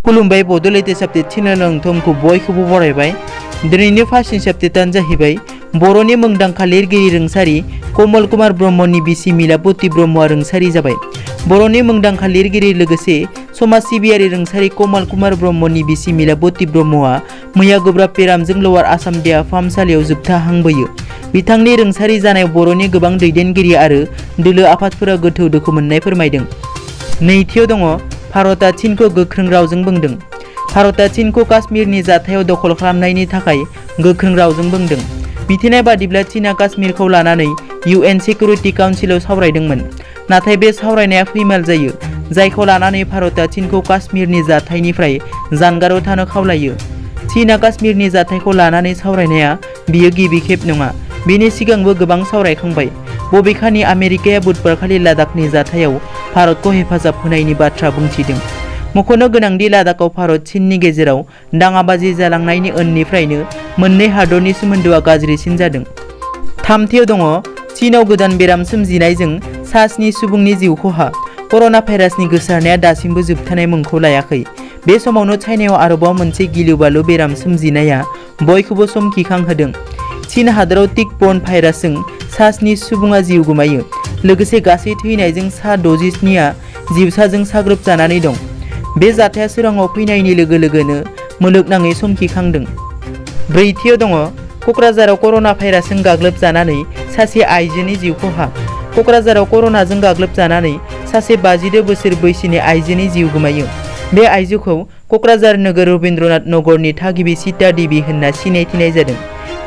खुलुमबाय बड' latest update channel नोंथांखौ बयखौबो बरायबाय। दिनैनि फार्स्ट आपडेटआनो जाहैबाय बर'नि मुंदांखा लिरगिरि रोंसारि कमल कुमार ब्रह्मनि बिसि मिलापति ब्रह्मआ रोंसारि जाबाय। बर'नि मुंदांखा लिरगिरि लोगोसे समाज सिबियारि रोंसारि कमल कुमार ब्रह्मनि बिसि मिलापति ब्रह्मआ मैया गोब्राब बेरामजों लवार आसाम देहा फाहामसालियाव जोबथा हांबोयो। बिथांनि रोंसारि जानायाव बर'नि गोबां दैदेनगिरि आरो दोलो आफादफोरा गोथौ दुखु मोननाय फोरमायदों। नैथियाव दङ भारतआ चीनखौ गोख्रों रावजों बुंदों। भारतआ चीनखौ काश्मीरनि जाथायाव दखल खालामनायनि थाखाय गोख्रों रावजों बुंदों। मिथिनाय बादिब्ला चीनआ काश्मीरखौ लानानै UN सिकिउरिटि काउन्सिलाव सावरायदोंमोन, नाथाय बे सावरायनाया फैमाल जायो, जायखौ लानानै भारतआ चीनखौ काश्मीरनि जाथायनिफ्राय जानगाराव थानो खावलायो। चीनआ काश्मीरनि जाथायखौ लानानै सावरायनाया बियो गिबि खेब नङा, बेनि सिगांबो गोबां सावरायखांबाय। बबेखानि आमेरिकाया बुधबारखालि लादाखनि जाथायाव भारतखौ हेफाजाब होनायनि बाथ्रा बुंथिदों। मख'नो गोनांदि लादाखआव भारत चीननि गेजेराव दाङाबाजि जालांनायनि उननिफ्रायनो मोननै हादरनि सोमोन्दोआ गाज्रिसिन जादों। थामथियाव दङ चीनआव गोदान बेराम सोमजिनायजों सा 7 सुबुंनि जिउ खहा। कर'ना भाइरासनि गोसारनाया दासिमबो जोबथानाय मुंखौ लायाखै। बे समावनो चाइनायाव आरोबाव मोनसे गिलु-बालु बेराम सोमजिनाया बयखौबो समखिखांहोदों। चीन हादराव टिक-बर्न भाइरासजों सा 7 सुबुङा जिउ गोमायो, लोगोसे गासै थैनायजों सा 67आ जिउसाजों साग्लोबजानानै दं। बे जाथाया सोराङाव फैनायनि लोगो लोगोनो मुलुगनाङै समखिखांदों। ब्रैथियाव दङ क'क्राझाराव कर'ना भाइरासजों गाग्लोबजानानै सासे आइजोनि जिउ खहा। क'क्राझाराव कर'नाजों गाग्लोबजानानै सासे 52 बोसोर बैसोनि आइजोनि जिउ गोमायो। बे आइजोखौ क'क्राझार नोगोर रबीन्द्रनाथ नगरनि थागिबि सीता देवी होनना सिनायथिनाय जादों।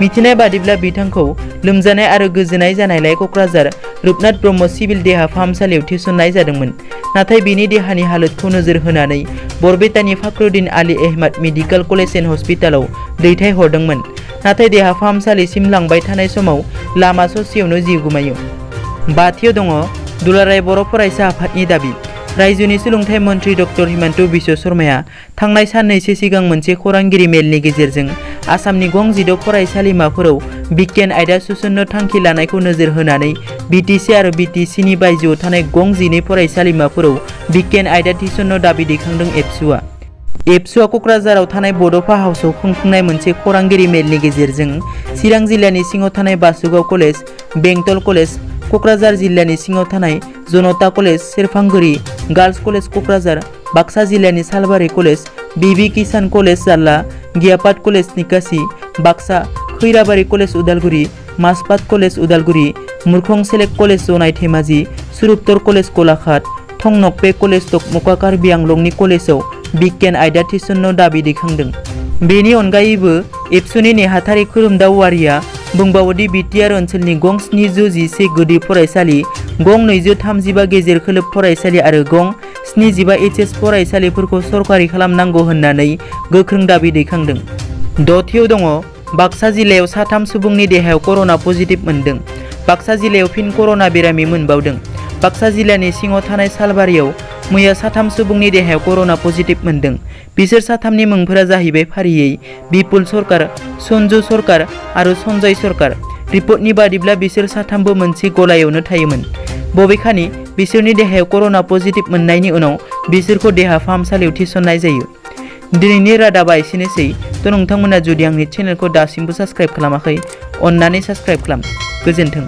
मिथिनाय बादिब्ला बिथांखौ लोमजानाय आरो गोजोनाय जानायलाय क'क्राझार रुपनाथ ब्रह्म सिभिल देहा फाहामसालियाव थिसननाय जादोंमोन, नाथाय बिनि देहानि हालोदखौ नोजोर होनानै बरपेटानि Fakhruddin Ali Ahmed medical college and हस्पिटालाव दैथायहरदोंमोन, नाथाय देहा फाहामसालिसिम लांबाय थानाय समाव लामा ससेयावनो जिउ गोमायो। बाथियाव दङ दुलाराय बर' फरायसा आफादनि दाबि। रायजोनि सोलोंथाइ मन्थ्रि डक्टर हिमन्त बिश्व शर्माया थांनाय साननैसो सिगां मोनसे खौरांगिरि मेलनि गेजेरजों आसामनि गं 16 फरायसालिमाफोराव बिगियान आयदा सोसननो थांखि लानायखौ नोजोर होनानै BTC आरो BTCनि बायजोआव थानाय गं 12 फरायसालिमाफोराव बिगियान आयदा थिसननो दाबि दैखांदों एबसुआ। एबसुआ क'क्राझाराव थानाय बड'फा हाउसआव खुंफुंनाय मोनसे खौरांगिरि मेलनि गेजेरजों चिरां जिल्लानि सिङाव थानाय बासुगाव कलेज, बेंटल कलेज, क'क्राझार जिल्लानि सिङाव थानाय Janata college, Serfanguri girls college Kokrajhar, Baksa जिल्लानि Salbari college, BB Kisan college Jalah, Giyapat college Nikashi, Baksa, Khairabari college Udalguri, Mazbat college Udalguri, Murkong select college Jonai Dhemaji, Surupathar college Golaghat, Thongnokbe college Tokmoka Karbi आंलंनि कलेजाव बिगियान आयदा थिसननो दाबि दैखांदों। बेनि अनगायैबो एबसुनि नेहाथारि खोरोमदाव औवारिया बुंबावोदि बिटिआर ओनसोलनि गं 711 गुदि फरायसालि, गं 235 गेजेर खोलोब फरायसालि आरो गं 75 HS फरायसालिफोरखौ सरकारि खालामनांगौ होननानै गोख्रों दाबि दैखांदों। दथियाव दङ बाक्सा जिल्लायाव सा 3 सुबुंनि देहायाव कर'ना पजिटिभ मोनदों। बाक्सा जिल्लायाव फिन कर'ना बेरामि मोनबावदों। बाक्सा जिल्लानि सिङाव थानाय सालबारियाव मैया सा 3 सुबुंनि देहायाव कर'ना पजिटिभ मोनदों। बिसोर सा 3नि मुंफोरा जाहैबाय फारियै बिपुल सरकार, सन्जु सरकार आरो सन्जय सरकार। रिपर्टनि बादिब्ला बिसोर सा 3बो मोनसे गलायावनो थायोमोन। बबेखानि बिसोरनि देहायाव कर'ना पजिटिभ मोननायनि उनाव बिसोरखौ देहा फाहामसालियाव थिसननाय जायो। दिनैनि रादाबा एसेनोसै। नोंथांमोना जुदि आंनि चेनेलखौ दासिमबो साबस्क्राइब खालामाखै, अन्नानै साबस्क्राइब खालाम। गोजोन्थों।